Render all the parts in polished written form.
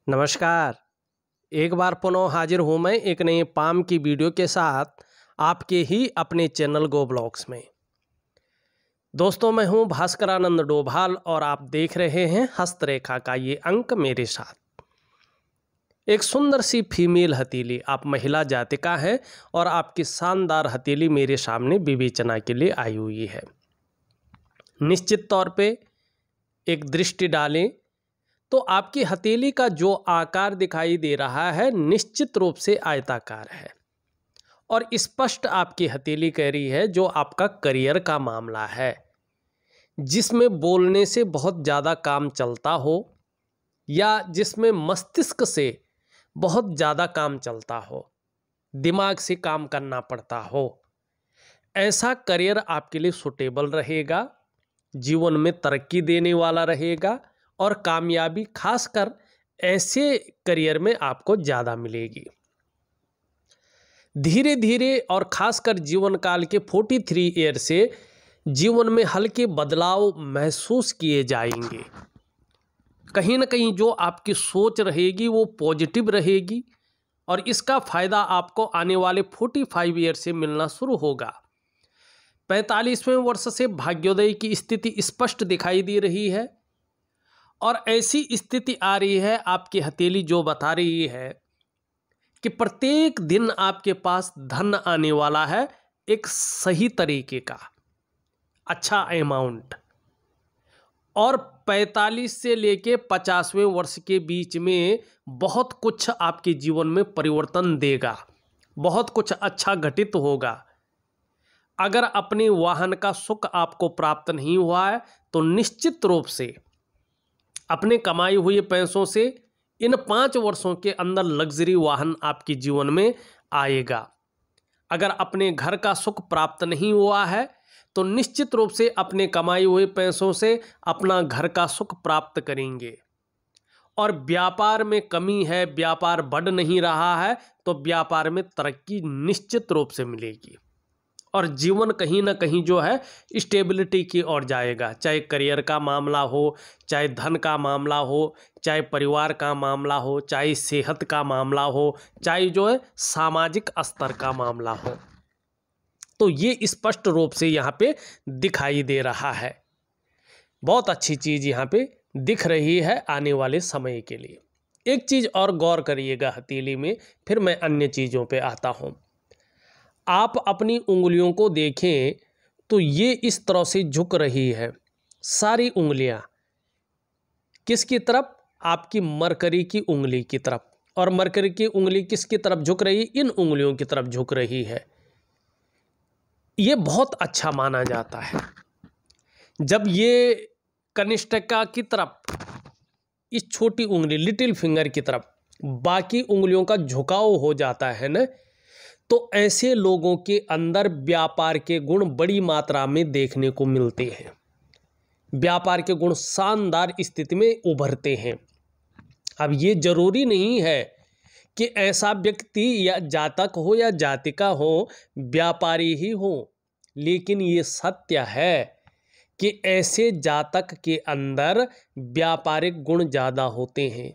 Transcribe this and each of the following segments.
नमस्कार। एक बार पुनः हाजिर हूँ मैं एक नए पाम की वीडियो के साथ आपके ही अपने चैनल गो ब्लॉग्स में। दोस्तों, मैं हूँ भास्करानंद डोभाल और आप देख रहे हैं हस्तरेखा का ये अंक मेरे साथ। एक सुंदर सी फीमेल हथेली, आप महिला जातिका हैं और आपकी शानदार हथेली मेरे सामने विवेचना के लिए आई हुई है। निश्चित तौर पे एक दृष्टि डालें तो आपकी हथेली का जो आकार दिखाई दे रहा है निश्चित रूप से आयताकार है और स्पष्ट आपकी हथेली कह रही है जो आपका करियर का मामला है, जिसमें बोलने से बहुत ज़्यादा काम चलता हो या जिसमें मस्तिष्क से बहुत ज़्यादा काम चलता हो, दिमाग से काम करना पड़ता हो, ऐसा करियर आपके लिए सूटेबल रहेगा, जीवन में तरक्की देने वाला रहेगा और कामयाबी खासकर ऐसे करियर में आपको ज़्यादा मिलेगी। धीरे धीरे और खासकर जीवन काल के 43 ईयर से जीवन में हल्के बदलाव महसूस किए जाएंगे। कहीं ना कहीं जो आपकी सोच रहेगी वो पॉजिटिव रहेगी और इसका फ़ायदा आपको आने वाले 45 ईयर से मिलना शुरू होगा। 45वें वर्ष से भाग्योदय की स्थिति स्पष्ट दिखाई दे रही है और ऐसी स्थिति आ रही है, आपकी हथेली जो बता रही है कि प्रत्येक दिन आपके पास धन आने वाला है, एक सही तरीके का अच्छा अमाउंट। और 45 से लेके 50वें वर्ष के बीच में बहुत कुछ आपके जीवन में परिवर्तन देगा, बहुत कुछ अच्छा घटित होगा। अगर अपने वाहन का सुख आपको प्राप्त नहीं हुआ है तो निश्चित रूप से अपने कमाई हुए पैसों से इन 5 वर्षों के अंदर लग्जरी वाहन आपके जीवन में आएगा। अगर अपने घर का सुख प्राप्त नहीं हुआ है तो निश्चित रूप से अपने कमाई हुए पैसों से अपना घर का सुख प्राप्त करेंगे। और व्यापार में कमी है, व्यापार बढ़ नहीं रहा है तो व्यापार में तरक्की निश्चित रूप से मिलेगी और जीवन कहीं ना कहीं जो है स्टेबिलिटी की ओर जाएगा। चाहे करियर का मामला हो, चाहे धन का मामला हो, चाहे परिवार का मामला हो, चाहे सेहत का मामला हो, चाहे जो है सामाजिक स्तर का मामला हो, तो ये स्पष्ट रूप से यहाँ पे दिखाई दे रहा है। बहुत अच्छी चीज़ यहाँ पे दिख रही है आने वाले समय के लिए। एक चीज़ और गौर करिएगा हथेली में, फिर मैं अन्य चीज़ों पे आता हूँ। आप अपनी उंगलियों को देखें तो ये इस तरह से झुक रही है, सारी उंगलियां किसकी तरफ? आपकी मरकरी की उंगली की तरफ। और मरकरी की उंगली किसकी तरफ झुक रही? इन उंगलियों की तरफ झुक रही है। ये बहुत अच्छा माना जाता है। जब ये कनिष्ठिका की तरफ, इस छोटी उंगली लिटिल फिंगर की तरफ बाकी उंगलियों का झुकाव हो जाता है ना, तो ऐसे लोगों के अंदर व्यापार के गुण बड़ी मात्रा में देखने को मिलते हैं। व्यापार के गुण शानदार स्थिति में उभरते हैं। अब ये जरूरी नहीं है कि ऐसा व्यक्ति या जातक हो या जातिका हो व्यापारी ही हो, लेकिन ये सत्य है कि ऐसे जातक के अंदर व्यापारिक गुण ज़्यादा होते हैं।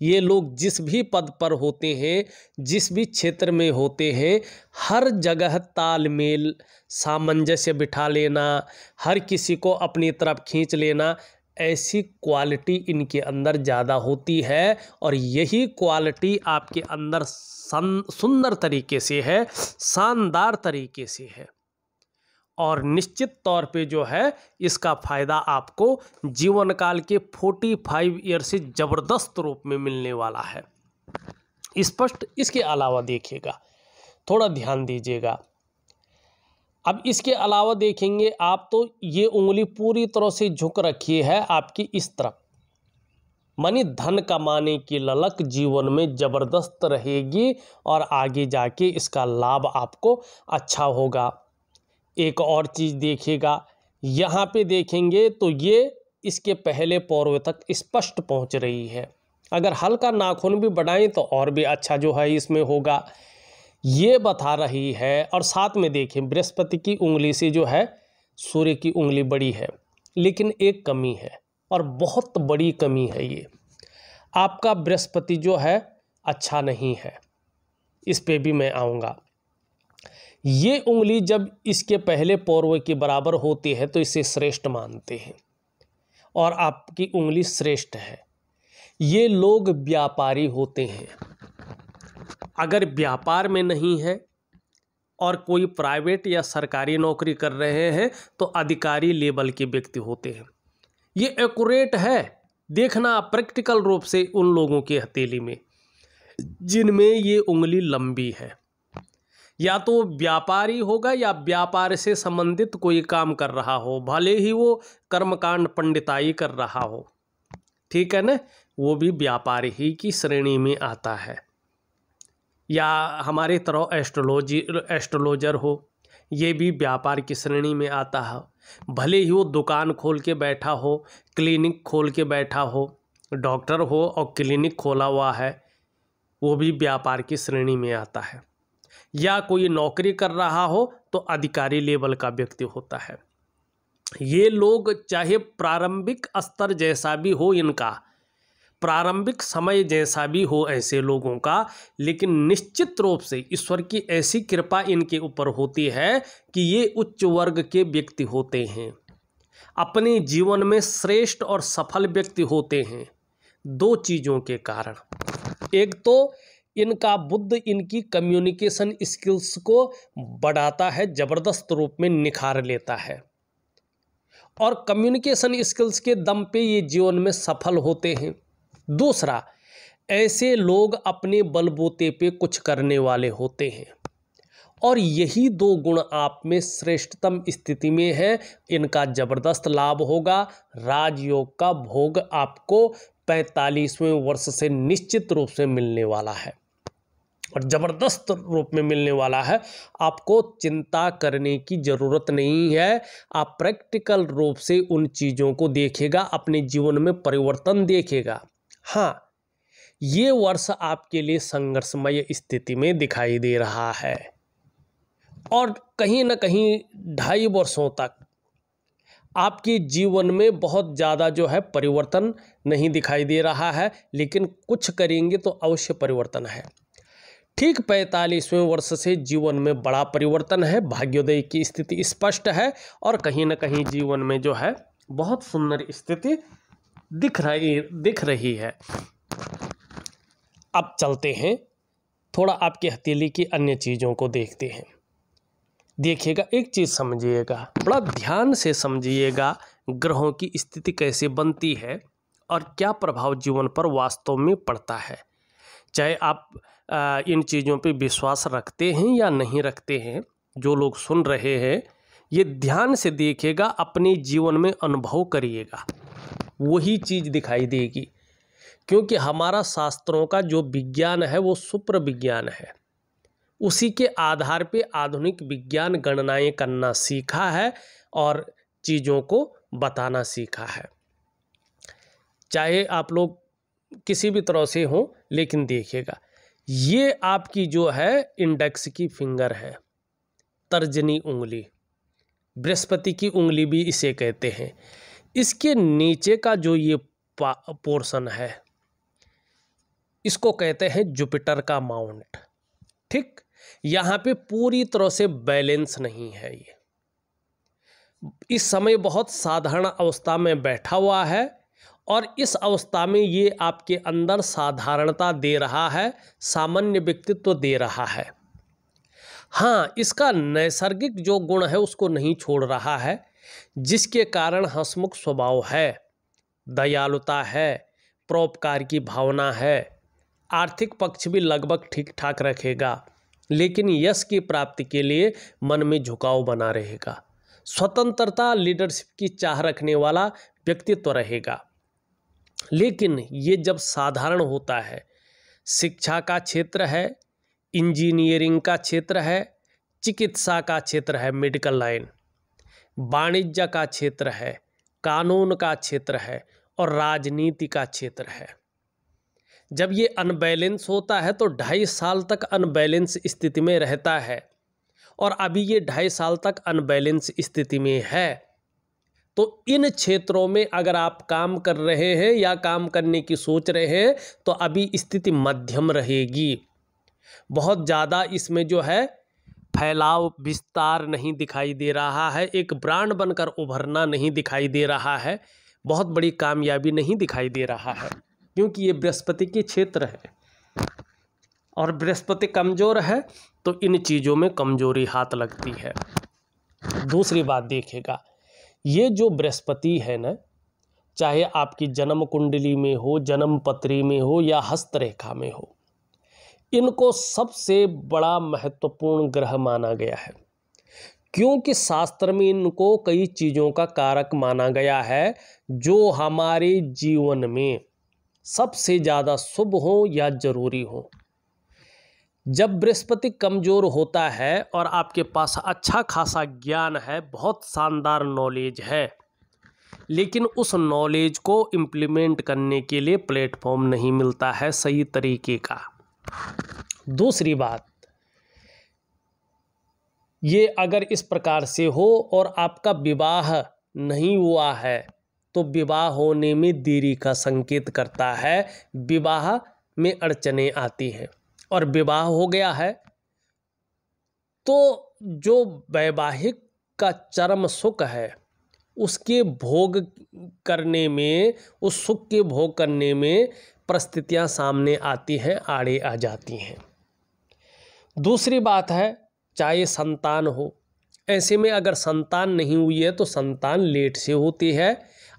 ये लोग जिस भी पद पर होते हैं, जिस भी क्षेत्र में होते हैं, हर जगह तालमेल, सामंजस्य बिठा लेना, हर किसी को अपनी तरफ खींच लेना, ऐसी क्वालिटी इनके अंदर ज़्यादा होती है। और यही क्वालिटी आपके अंदर सुंदर तरीके से है, शानदार तरीके से है और निश्चित तौर पे जो है इसका फ़ायदा आपको जीवन काल के 45 ईयर से ज़बरदस्त रूप में मिलने वाला है। स्पष्ट। इसके अलावा देखिएगा, थोड़ा ध्यान दीजिएगा। अब इसके अलावा देखेंगे आप तो ये उंगली पूरी तरह से झुक रखी है आपकी इस तरफ, मानी धन कमाने की ललक जीवन में ज़बरदस्त रहेगी और आगे जाके इसका लाभ आपको अच्छा होगा। एक और चीज़ देखिएगा, यहाँ पे देखेंगे तो ये इसके पहले पौरवे तक स्पष्ट पहुँच रही है। अगर हल्का नाखून भी बढ़ाएं तो और भी अच्छा जो है इसमें होगा, ये बता रही है। और साथ में देखें, बृहस्पति की उंगली से जो है सूर्य की उंगली बड़ी है, लेकिन एक कमी है और बहुत बड़ी कमी है ये। आपका बृहस्पति जो है अच्छा नहीं है, इस पे भी मैं आऊँगा। ये उंगली जब इसके पहले पौर्व के बराबर होती है तो इसे श्रेष्ठ मानते हैं और आपकी उंगली श्रेष्ठ है। ये लोग व्यापारी होते हैं। अगर व्यापार में नहीं है और कोई प्राइवेट या सरकारी नौकरी कर रहे हैं तो अधिकारी लेवल के व्यक्ति होते हैं। ये एक्यूरेट है, देखना प्रैक्टिकल रूप से उन लोगों की हथेली में जिनमें ये उंगली लंबी है, या तो व्यापारी होगा या व्यापार से संबंधित कोई काम कर रहा हो, भले ही वो कर्मकांड पंडिताई कर रहा हो, ठीक है ना, वो भी व्यापार ही की श्रेणी में आता है। या हमारे तरह एस्ट्रोलॉजर हो, ये भी व्यापार की श्रेणी में आता है। भले ही वो दुकान खोल के बैठा हो, क्लिनिक खोल के बैठा हो, डॉक्टर हो और क्लिनिक खोला हुआ है, वो भी व्यापार की श्रेणी में आता है। या कोई नौकरी कर रहा हो तो अधिकारी लेवल का व्यक्ति होता है। ये लोग चाहे प्रारंभिक स्तर जैसा भी हो, इनका प्रारंभिक समय जैसा भी हो ऐसे लोगों का, लेकिन निश्चित रूप से ईश्वर की ऐसी कृपा इनके ऊपर होती है कि ये उच्च वर्ग के व्यक्ति होते हैं, अपने जीवन में श्रेष्ठ और सफल व्यक्ति होते हैं। दो चीज़ों के कारण, एक तो इनका बुद्ध इनकी कम्युनिकेशन स्किल्स को बढ़ाता है, ज़बरदस्त रूप में निखार लेता है, और कम्युनिकेशन स्किल्स के दम पे ये जीवन में सफल होते हैं। दूसरा, ऐसे लोग अपने बलबूते पे कुछ करने वाले होते हैं, और यही दो गुण आप में श्रेष्ठतम स्थिति में है। इनका ज़बरदस्त लाभ होगा। राजयोग का भोग आपको 45वें वर्ष से निश्चित रूप से मिलने वाला है, और ज़बरदस्त रूप में मिलने वाला है। आपको चिंता करने की ज़रूरत नहीं है। आप प्रैक्टिकल रूप से उन चीज़ों को देखेगा, अपने जीवन में परिवर्तन देखेगा। हाँ, ये वर्ष आपके लिए संघर्षमय स्थिति में दिखाई दे रहा है, और कहीं ना कहीं 2.5 वर्षों तक आपके जीवन में बहुत ज़्यादा जो है परिवर्तन नहीं दिखाई दे रहा है, लेकिन कुछ करेंगे तो अवश्य परिवर्तन है। ठीक 45वें वर्ष से जीवन में बड़ा परिवर्तन है, भाग्योदय की स्थिति स्पष्ट है, और कहीं ना कहीं जीवन में जो है बहुत सुंदर स्थिति दिख रही है। अब चलते हैं, थोड़ा आपकी हथेली की अन्य चीज़ों को देखते हैं। देखिएगा, एक चीज़ समझिएगा, बड़ा ध्यान से समझिएगा, ग्रहों की स्थिति कैसे बनती है और क्या प्रभाव जीवन पर वास्तव में पड़ता है। चाहे आप इन चीज़ों पे विश्वास रखते हैं या नहीं रखते हैं, जो लोग सुन रहे हैं ये ध्यान से देखिएगा, अपने जीवन में अनुभव करिएगा, वही चीज़ दिखाई देगी। क्योंकि हमारा शास्त्रों का जो विज्ञान है वो सुपर विज्ञान है, उसी के आधार पे आधुनिक विज्ञान गणनाएं करना सीखा है और चीज़ों को बताना सीखा है। चाहे आप लोग किसी भी तरह से हों, लेकिन देखिएगा, ये आपकी जो है इंडेक्स की फिंगर है, तर्जनी उंगली, बृहस्पति की उंगली भी इसे कहते हैं। इसके नीचे का जो ये पोर्शन है, इसको कहते हैं जुपिटर का माउंट। ठीक, यहाँ पे पूरी तरह से बैलेंस नहीं है। ये इस समय बहुत साधारण अवस्था में बैठा हुआ है, और इस अवस्था में ये आपके अंदर साधारणता दे रहा है, सामान्य व्यक्तित्व दे रहा है। हाँ, इसका नैसर्गिक जो गुण है उसको नहीं छोड़ रहा है, जिसके कारण हंसमुख स्वभाव है, दयालुता है, परोपकार की भावना है, आर्थिक पक्ष भी लगभग ठीक ठाक रखेगा, लेकिन यश की प्राप्ति के लिए मन में झुकाव बना रहेगा। स्वतंत्रता, लीडरशिप की चाह रखने वाला व्यक्तित्व रहेगा। लेकिन ये जब साधारण होता है, शिक्षा का क्षेत्र है, इंजीनियरिंग का क्षेत्र है, चिकित्सा का क्षेत्र है, मेडिकल लाइन, वाणिज्य का क्षेत्र है, कानून का क्षेत्र है, और राजनीति का क्षेत्र है, जब ये अनबैलेंस होता है तो 2.5 साल तक अनबैलेंस स्थिति में रहता है, और अभी ये 2.5 साल तक अनबैलेंस स्थिति में है, तो इन क्षेत्रों में अगर आप काम कर रहे हैं या काम करने की सोच रहे हैं तो अभी स्थिति मध्यम रहेगी। बहुत ज़्यादा इसमें जो है फैलाव विस्तार नहीं दिखाई दे रहा है, एक ब्रांड बनकर उभरना नहीं दिखाई दे रहा है, बहुत बड़ी कामयाबी नहीं दिखाई दे रहा है, क्योंकि ये बृहस्पति के क्षेत्र है और बृहस्पति कमज़ोर है तो इन चीज़ों में कमज़ोरी हाथ लगती है। दूसरी बात देखिएगा, ये जो बृहस्पति है ना, चाहे आपकी जन्म कुंडली में हो, जन्म पत्री में हो या हस्तरेखा में हो, इनको सबसे बड़ा महत्वपूर्ण ग्रह माना गया है, क्योंकि शास्त्र में इनको कई चीज़ों का कारक माना गया है जो हमारे जीवन में सबसे ज़्यादा शुभ हो या जरूरी हो। जब बृहस्पति कमज़ोर होता है और आपके पास अच्छा खासा ज्ञान है, बहुत शानदार नॉलेज है, लेकिन उस नॉलेज को इम्प्लीमेंट करने के लिए प्लेटफॉर्म नहीं मिलता है सही तरीके का। दूसरी बात, ये अगर इस प्रकार से हो और आपका विवाह नहीं हुआ है तो विवाह होने में देरी का संकेत करता है, विवाह में अड़चनें आती हैं। और विवाह हो गया है तो जो वैवाहिक का चरम सुख है उसके भोग करने में, उस सुख के भोग करने में परिस्थितियां सामने आती हैं, आड़े आ जाती हैं। दूसरी बात है, चाहे संतान हो, ऐसे में अगर संतान नहीं हुई है तो संतान लेट से होती है,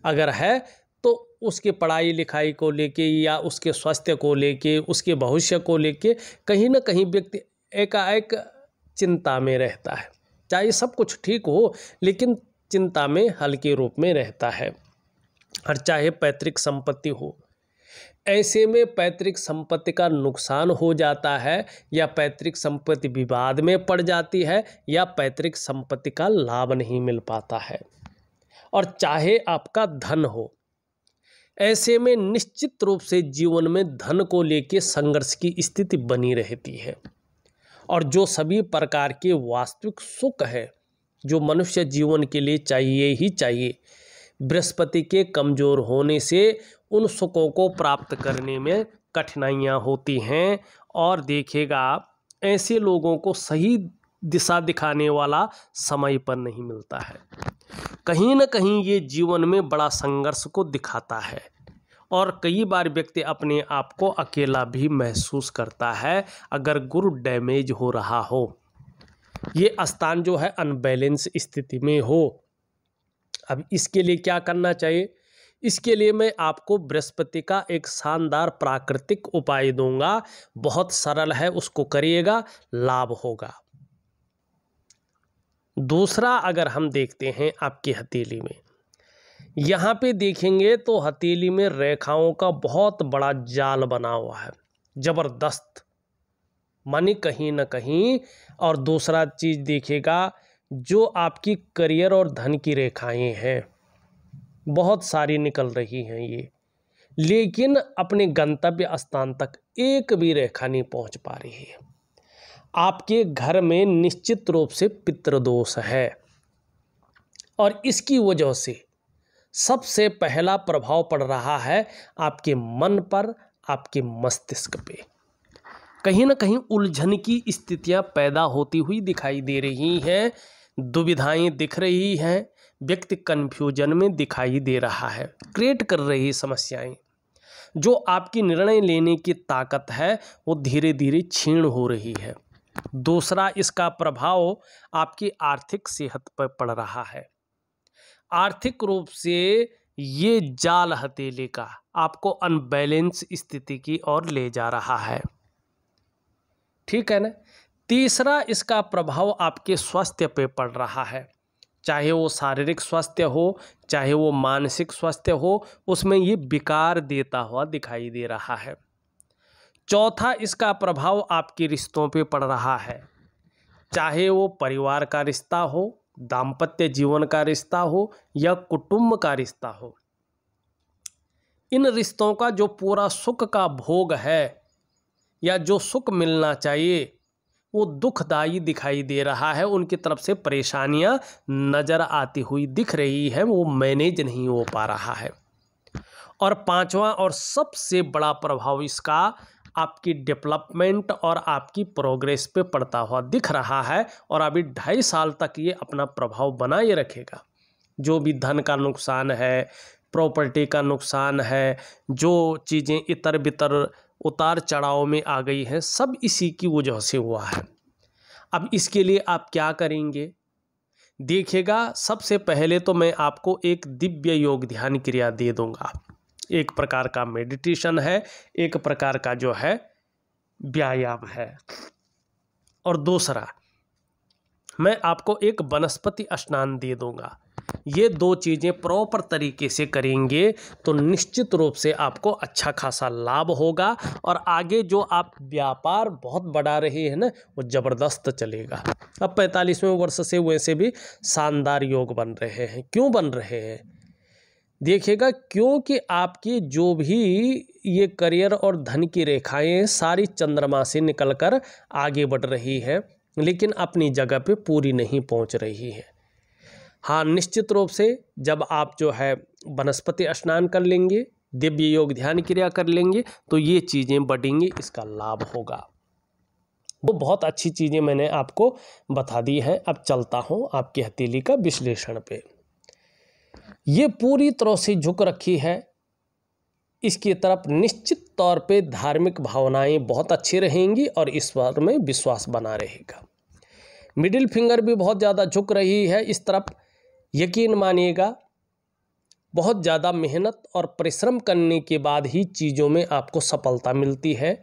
अगर है तो उसके पढ़ाई लिखाई को लेके या उसके स्वास्थ्य को लेके, उसके भविष्य को लेके कहीं ना कहीं व्यक्ति एकाएक चिंता में रहता है। चाहे सब कुछ ठीक हो लेकिन चिंता में हल्के रूप में रहता है। और चाहे पैतृक संपत्ति हो, ऐसे में पैतृक संपत्ति का नुकसान हो जाता है या पैतृक संपत्ति विवाद में पड़ जाती है या पैतृक संपत्ति का लाभ नहीं मिल पाता है। और चाहे आपका धन हो, ऐसे में निश्चित रूप से जीवन में धन को लेकर संघर्ष की स्थिति बनी रहती है। और जो सभी प्रकार के वास्तविक सुख है जो मनुष्य जीवन के लिए चाहिए ही चाहिए, बृहस्पति के कमज़ोर होने से उन सुखों को प्राप्त करने में कठिनाइयाँ होती हैं। और देखिएगा, ऐसे लोगों को सही दिशा दिखाने वाला समय पर नहीं मिलता है, कहीं ना कहीं ये जीवन में बड़ा संघर्ष को दिखाता है और कई बार व्यक्ति अपने आप को अकेला भी महसूस करता है अगर गुरु डैमेज हो रहा हो, ये स्थान जो है अनबैलेंस स्थिति में हो। अब इसके लिए क्या करना चाहिए? इसके लिए मैं आपको बृहस्पति का एक शानदार प्राकृतिक उपाय दूंगा, बहुत सरल है, उसको करिएगा, लाभ होगा। दूसरा, अगर हम देखते हैं आपकी हथेली में, यहाँ पे देखेंगे तो हथेली में रेखाओं का बहुत बड़ा जाल बना हुआ है, जबरदस्त, मानी कहीं ना कहीं। और दूसरा चीज़ देखिएगा, जो आपकी करियर और धन की रेखाएं हैं बहुत सारी निकल रही हैं ये, लेकिन अपने गंतव्य स्थान तक एक भी रेखा नहीं पहुंच पा रही है। आपके घर में निश्चित रूप से पितृदोष है और इसकी वजह से सबसे पहला प्रभाव पड़ रहा है आपके मन पर, आपके मस्तिष्क पे। कहीं ना कहीं उलझन की स्थितियां पैदा होती हुई दिखाई दे रही हैं, दुविधाएं दिख रही हैं, व्यक्ति कन्फ्यूजन में दिखाई दे रहा है, क्रिएट कर रही समस्याएं। जो आपकी निर्णय लेने की ताकत है वो धीरे धीरे क्षीण हो रही है। दूसरा, इसका प्रभाव आपकी आर्थिक सेहत पर पड़ रहा है। आर्थिक रूप से ये जाल हथेली का आपको अनबैलेंस स्थिति की ओर ले जा रहा है, ठीक है ना। तीसरा, इसका प्रभाव आपके स्वास्थ्य पे पड़ रहा है, चाहे वो शारीरिक स्वास्थ्य हो चाहे वो मानसिक स्वास्थ्य हो, उसमें ये विकार देता हुआ दिखाई दे रहा है। चौथा, इसका प्रभाव आपके रिश्तों पे पड़ रहा है, चाहे वो परिवार का रिश्ता हो, दाम्पत्य जीवन का रिश्ता हो या कुटुंब का रिश्ता हो। इन रिश्तों का जो पूरा सुख का भोग है या जो सुख मिलना चाहिए वो दुखदाई दिखाई दे रहा है, उनकी तरफ से परेशानियां नज़र आती हुई दिख रही है, वो मैनेज नहीं हो पा रहा है। और पांचवा और सबसे बड़ा प्रभाव इसका आपकी डेवलपमेंट और आपकी प्रोग्रेस पे पड़ता हुआ दिख रहा है, और अभी 2.5 साल तक ये अपना प्रभाव बनाए रखेगा। जो भी धन का नुकसान है, प्रॉपर्टी का नुकसान है, जो चीज़ें इतर बितर उतार चढ़ाव में आ गई हैं, सब इसी की वजह से हुआ है। अब इसके लिए आप क्या करेंगे देखिएगा। सबसे पहले तो मैं आपको एक दिव्य योग ध्यान क्रिया दे दूंगा। एक प्रकार का मेडिटेशन है, एक प्रकार का जो है व्यायाम है, और दूसरा मैं आपको एक वनस्पति स्नान दे दूंगा। ये 2 चीज़ें प्रॉपर तरीके से करेंगे तो निश्चित रूप से आपको अच्छा खासा लाभ होगा, और आगे जो आप व्यापार बहुत बढ़ा रहे हैं ना, वो ज़बरदस्त चलेगा। अब 45वें वर्ष से वैसे भी शानदार योग बन रहे हैं। क्यों बन रहे हैं देखिएगा, क्योंकि आपकी जो भी ये करियर और धन की रेखाएं सारी चंद्रमा से निकलकर आगे बढ़ रही है, लेकिन अपनी जगह पे पूरी नहीं पहुंच रही है। हाँ, निश्चित रूप से जब आप जो है वनस्पति स्नान कर लेंगे, दिव्य योग ध्यान क्रिया कर लेंगे, तो ये चीज़ें बढ़ेंगी, इसका लाभ होगा। वो बहुत अच्छी चीज़ें मैंने आपको बता दी हैं। अब चलता हूँ आपकी हथेली का विश्लेषण पे। ये पूरी तरह से झुक रखी है, इसकी तरफ निश्चित तौर पे धार्मिक भावनाएं बहुत अच्छी रहेंगी और ईश्वर में विश्वास बना रहेगा। मिडिल फिंगर भी बहुत ज़्यादा झुक रही है इस तरफ। यकीन मानिएगा, बहुत ज़्यादा मेहनत और परिश्रम करने के बाद ही चीज़ों में आपको सफलता मिलती है,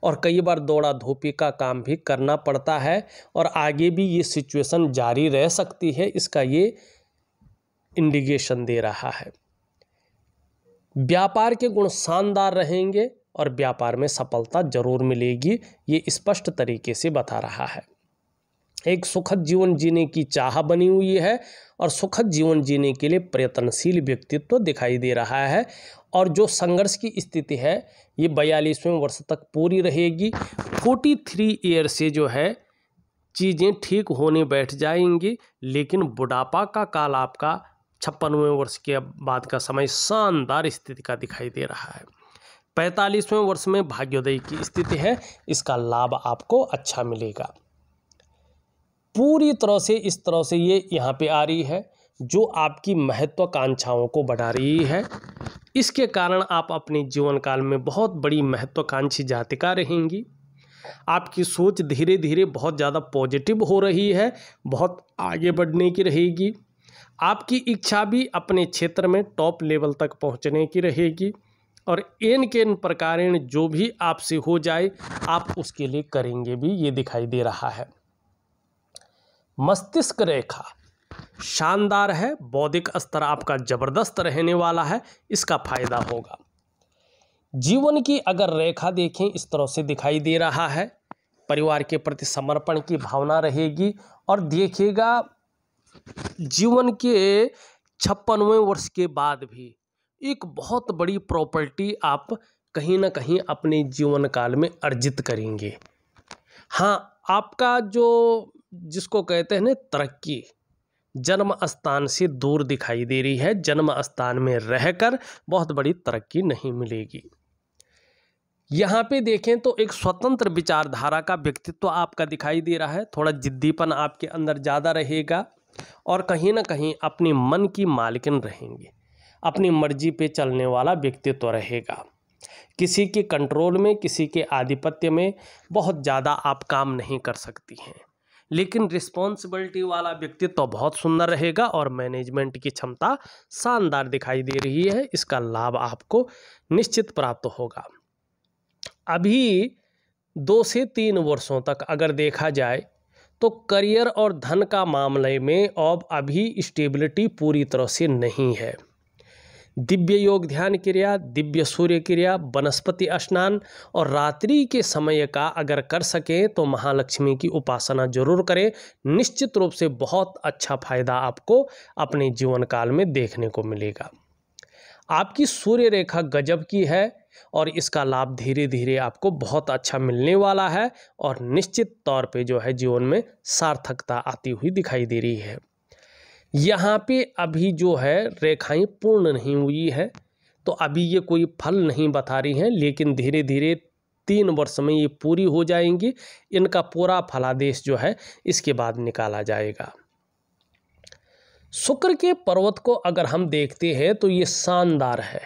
और कई बार दौड़ा धूपी का काम भी करना पड़ता है, और आगे भी ये सिचुएशन जारी रह सकती है, इसका ये इंडिकेशन दे रहा है। व्यापार के गुण शानदार रहेंगे और व्यापार में सफलता जरूर मिलेगी, ये स्पष्ट तरीके से बता रहा है। एक सुखद जीवन जीने की चाह बनी हुई है, और सुखद जीवन जीने के लिए प्रयत्नशील व्यक्तित्व दिखाई दे रहा है, और जो संघर्ष की स्थिति है ये 42वें वर्ष तक पूरी रहेगी। 43 ईयर से जो है चीज़ें ठीक होने बैठ जाएंगी, लेकिन बुढ़ापा का काल आपका 56वें वर्ष के बाद का समय शानदार स्थिति का दिखाई दे रहा है। 45वें वर्ष में भाग्योदय की स्थिति है, इसका लाभ आपको अच्छा मिलेगा। पूरी तरह से इस तरह से ये यहाँ पे आ रही है, जो आपकी महत्वाकांक्षाओं को बढ़ा रही है। इसके कारण आप अपने जीवन काल में बहुत बड़ी महत्वाकांक्षी जातिका रहेंगी। आपकी सोच धीरे धीरे बहुत ज़्यादा पॉजिटिव हो रही है, बहुत आगे बढ़ने की रहेगी। आपकी इच्छा भी अपने क्षेत्र में टॉप लेवल तक पहुंचने की रहेगी, और इन के इन प्रकार जो भी आपसे हो जाए आप उसके लिए करेंगे भी, ये दिखाई दे रहा है। मस्तिष्क रेखा शानदार है, बौद्धिक स्तर आपका जबरदस्त रहने वाला है, इसका फायदा होगा। जीवन की अगर रेखा देखें इस तरह से दिखाई दे रहा है, परिवार के प्रति समर्पण की भावना रहेगी, और देखिएगा जीवन के 56वें वर्ष के बाद भी एक बहुत बड़ी प्रॉपर्टी आप कहीं ना कहीं अपने जीवन काल में अर्जित करेंगे। हाँ, आपका जो जिसको कहते हैं ना तरक्की, जन्म स्थान से दूर दिखाई दे रही है। जन्म स्थान में रहकर बहुत बड़ी तरक्की नहीं मिलेगी। यहाँ पे देखें तो एक स्वतंत्र विचारधारा का व्यक्तित्व आपका दिखाई दे रहा है। थोड़ा जिद्दीपन आपके अंदर ज़्यादा रहेगा, और कहीं ना कहीं अपनी मन की मालिकिन रहेंगे, अपनी मर्जी पे चलने वाला व्यक्तित्व रहेगा। किसी के कंट्रोल में, किसी के आधिपत्य में बहुत ज़्यादा आप काम नहीं कर सकती हैं, लेकिन रिस्पॉन्सिबिलिटी वाला व्यक्तित्व बहुत सुंदर रहेगा, और मैनेजमेंट की क्षमता शानदार दिखाई दे रही है। इसका लाभ आपको निश्चित प्राप्त होगा। अभी 2 से 3 वर्षों तक अगर देखा जाए तो करियर और धन का मामले में अब अभी स्टेबिलिटी पूरी तरह से नहीं है। दिव्य योग ध्यान क्रिया, दिव्य सूर्य क्रिया, वनस्पति स्नान और रात्रि के समय का अगर कर सकें तो महालक्ष्मी की उपासना जरूर करें। निश्चित रूप से बहुत अच्छा फायदा आपको अपने जीवन काल में देखने को मिलेगा। आपकी सूर्य रेखा गजब की है, और इसका लाभ धीरे धीरे आपको बहुत अच्छा मिलने वाला है और निश्चित तौर पे जो है जीवन में सार्थकता आती हुई दिखाई दे रही है। यहाँ पे अभी जो है रेखाएं पूर्ण नहीं हुई है, तो अभी ये कोई फल नहीं बता रही हैं, लेकिन धीरे धीरे 3 वर्ष में ये पूरी हो जाएंगी। इनका पूरा फलादेश जो है इसके बाद निकाला जाएगा। शुक्र के पर्वत को अगर हम देखते हैं तो ये शानदार है।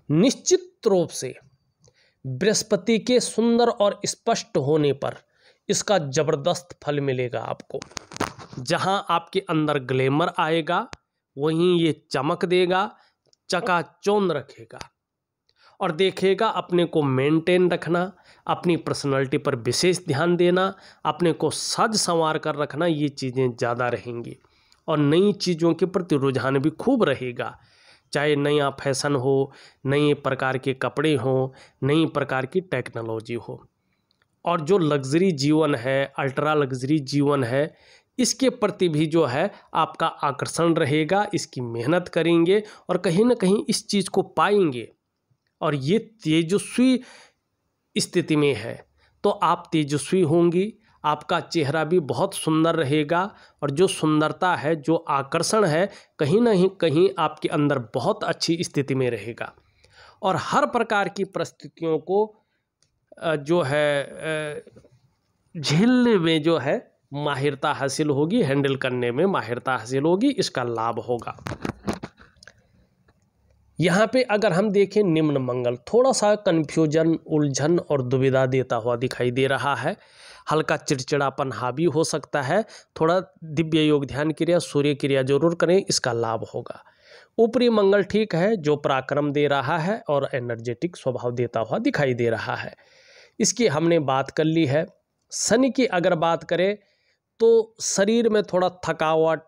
निश्चित रूप से बृहस्पति के सुंदर और स्पष्ट होने पर इसका जबरदस्त फल मिलेगा आपको। जहां आपके अंदर ग्लैमर आएगा वहीं ये चमक देगा, चकाचौंध रखेगा और देखेगा अपने को मेंटेन रखना, अपनी पर्सनालिटी पर विशेष ध्यान देना, अपने को सज संवार कर रखना, ये चीज़ें ज़्यादा रहेंगी और नई चीज़ों के प्रति रुझान भी खूब रहेगा। चाहे नया फैशन हो, नए प्रकार के कपड़े हों, नई प्रकार की टेक्नोलॉजी हो, और जो लग्जरी जीवन है, अल्ट्रा लग्जरी जीवन है, इसके प्रति भी जो है आपका आकर्षण रहेगा। इसकी मेहनत करेंगे और कहीं ना कहीं इस चीज़ को पाएंगे और ये तेजस्वी स्थिति में है तो आप तेजस्वी होंगी। आपका चेहरा भी बहुत सुंदर रहेगा और जो सुंदरता है, जो आकर्षण है, कहीं ना कहीं आपके अंदर बहुत अच्छी स्थिति में रहेगा और हर प्रकार की परिस्थितियों को जो है झेलने में जो है माहिरता हासिल होगी, हैंडल करने में माहिरता हासिल होगी, इसका लाभ होगा। यहाँ पे अगर हम देखें निम्न मंगल थोड़ा सा कन्फ्यूजन, उलझन और दुविधा देता हुआ दिखाई दे रहा है। हल्का चिड़चिड़ापन हावी हो सकता है। थोड़ा दिव्य योग ध्यान क्रिया, सूर्य क्रिया जरूर करें, इसका लाभ होगा। ऊपरी मंगल ठीक है, जो पराक्रम दे रहा है और एनर्जेटिक स्वभाव देता हुआ दिखाई दे रहा है। इसकी हमने बात कर ली है। शनि की अगर बात करें तो शरीर में थोड़ा थकावट,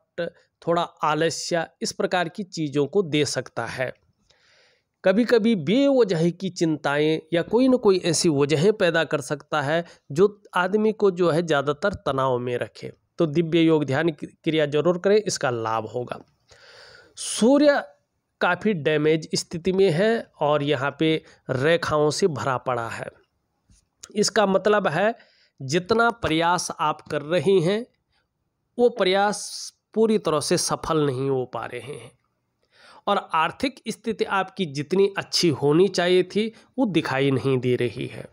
थोड़ा आलस्य, इस प्रकार की चीज़ों को दे सकता है। कभी कभी बेवजह की चिंताएं या कोई न कोई ऐसी वजहें पैदा कर सकता है जो आदमी को जो है ज़्यादातर तनाव में रखे। तो दिव्य योग ध्यान क्रिया जरूर करें, इसका लाभ होगा। सूर्य काफ़ी डैमेज स्थिति में है और यहाँ पे रेखाओं से भरा पड़ा है। इसका मतलब है जितना प्रयास आप कर रहे हैं वो प्रयास पूरी तरह से सफल नहीं हो पा रहे हैं और आर्थिक स्थिति आपकी जितनी अच्छी होनी चाहिए थी वो दिखाई नहीं दे रही है।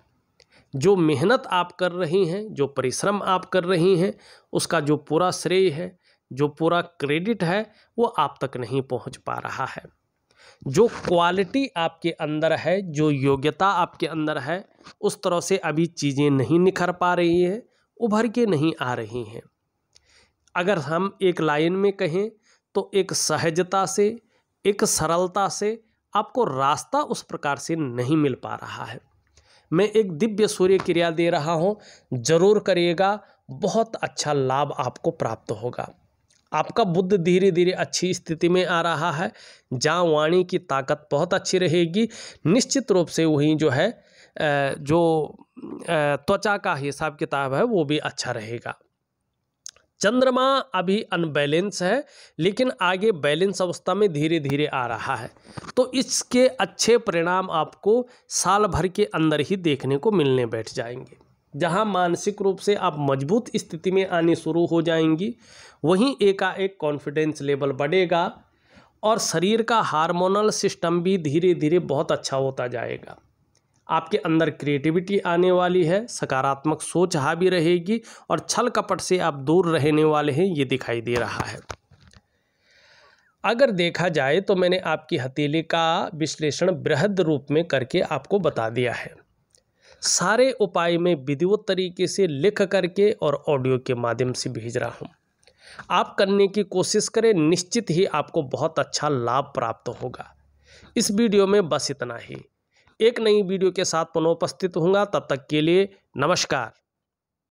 जो मेहनत आप कर रही हैं, जो परिश्रम आप कर रही हैं, उसका जो पूरा श्रेय है, जो पूरा क्रेडिट है, वो आप तक नहीं पहुंच पा रहा है। जो क्वालिटी आपके अंदर है, जो योग्यता आपके अंदर है, उस तरह से अभी चीज़ें नहीं निखर पा रही हैं, उभर के नहीं आ रही हैं। अगर हम एक लाइन में कहें तो एक सहजता से, एक सरलता से आपको रास्ता उस प्रकार से नहीं मिल पा रहा है। मैं एक दिव्य सूर्य क्रिया दे रहा हूँ, जरूर करिएगा, बहुत अच्छा लाभ आपको प्राप्त होगा। आपका बुद्ध धीरे धीरे अच्छी स्थिति में आ रहा है, जहाँ वाणी की ताकत बहुत अच्छी रहेगी। निश्चित रूप से वहीं जो है जो त्वचा का हिसाब किताब है वो भी अच्छा रहेगा। चंद्रमा अभी अनबैलेंस है, लेकिन आगे बैलेंस अवस्था में धीरे धीरे आ रहा है, तो इसके अच्छे परिणाम आपको साल भर के अंदर ही देखने को मिलने बैठ जाएंगे। जहां मानसिक रूप से आप मजबूत स्थिति में आनी शुरू हो जाएंगी, वहीं एकाएक कॉन्फिडेंस लेवल बढ़ेगा और शरीर का हार्मोनल सिस्टम भी धीरे धीरे बहुत अच्छा होता जाएगा। आपके अंदर क्रिएटिविटी आने वाली है, सकारात्मक सोच हावी रहेगी और छल कपट से आप दूर रहने वाले हैं, ये दिखाई दे रहा है। अगर देखा जाए तो मैंने आपकी हथेली का विश्लेषण बृहद रूप में करके आपको बता दिया है। सारे उपाय मैं विधिवत तरीके से लिख करके और ऑडियो के माध्यम से भेज रहा हूँ। आप करने की कोशिश करें, निश्चित ही आपको बहुत अच्छा लाभ प्राप्त होगा। इस वीडियो में बस इतना ही। एक नई वीडियो के साथ पुनः उपस्थित होऊंगा, तब तक के लिए नमस्कार।